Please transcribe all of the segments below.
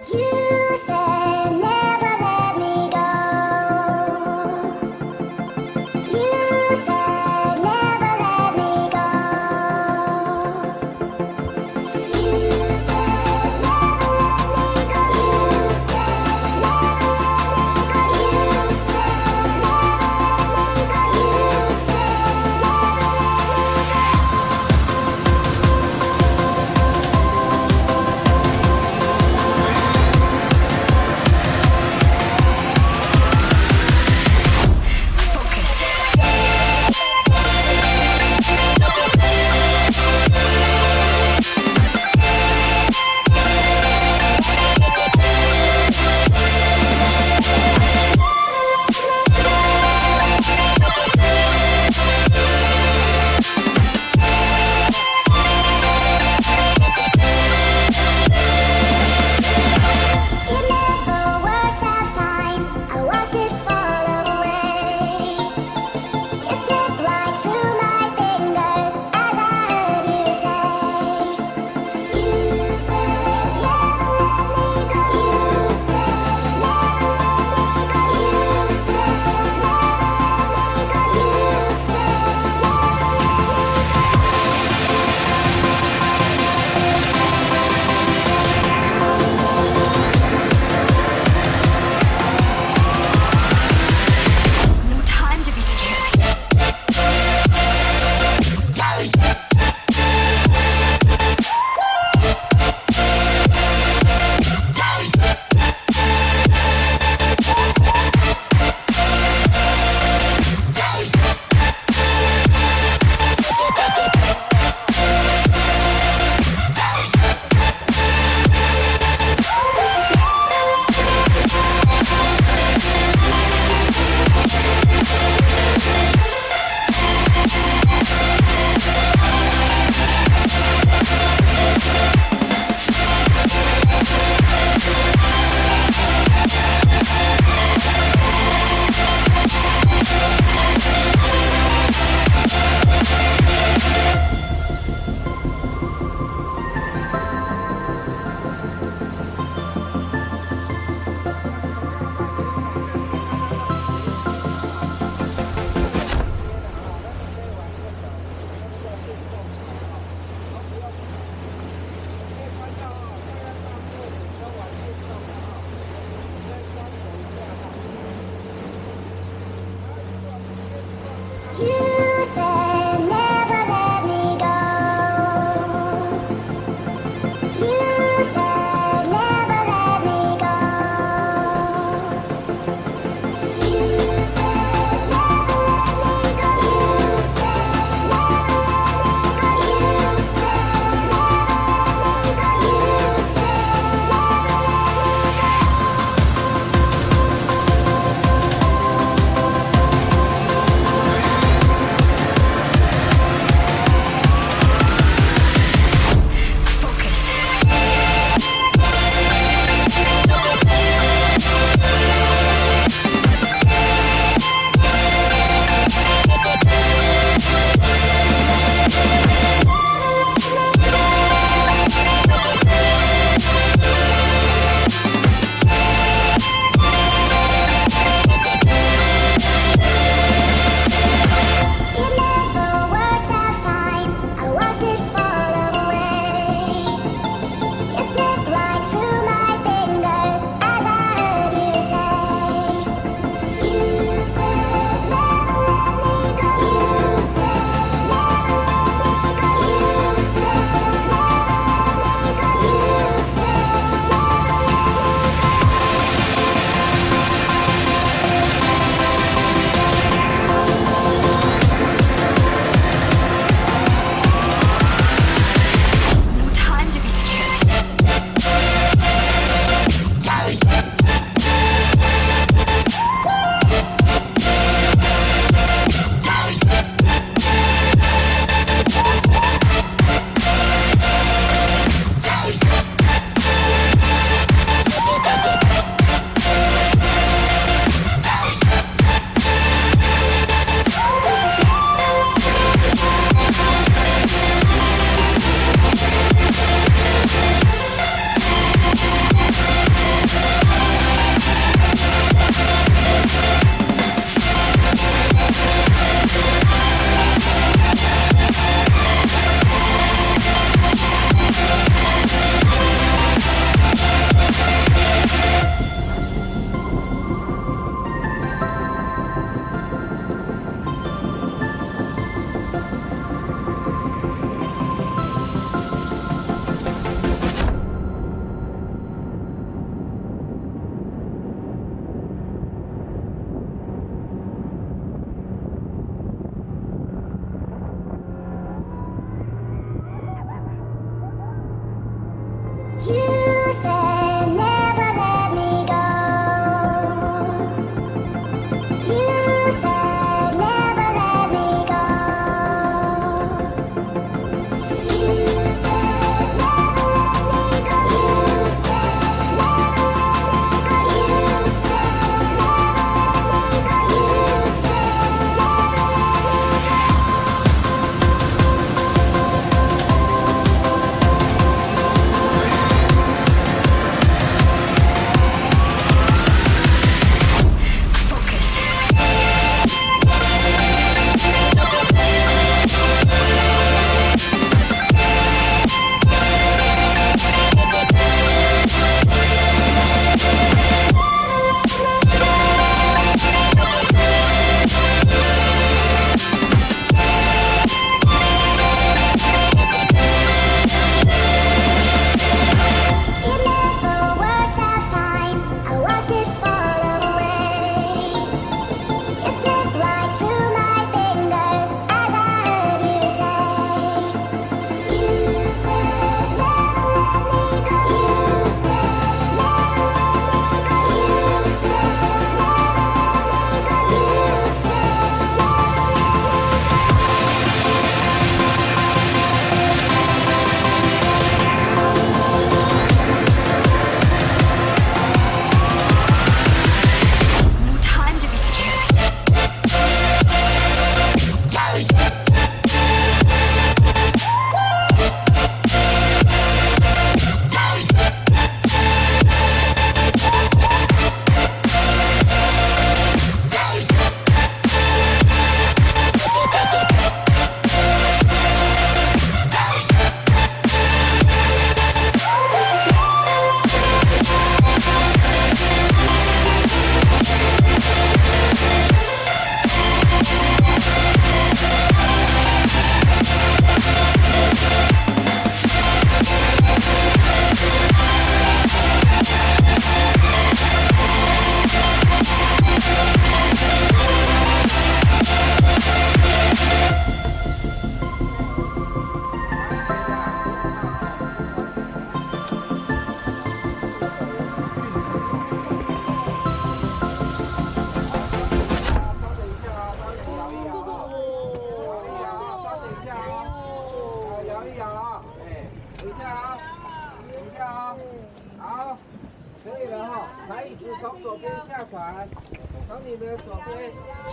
You said never let me go. You said never let me go. You said never let me go. You said never let me go. You said never let me go. You said it never worked out fine. I watched it fall away. It slipped right through my fingers as I heard you say. You said never let me go. You said never let me go. You said never let me go. You said No time to be scared. you said never let me go. You said never let me go. You said never let me go. You said never let me go. You said never let me go. You said never let me go. said never let me go. You said never let me go. You said never let me go. You said never let me go. You said never let me go. You said never It never worked out fine. I watched it fall away. It slipped right through my fingers as I heard you say. You said never let me go. You said never let me go. You said never let me go. You said No time to be scared.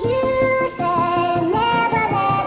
You said never let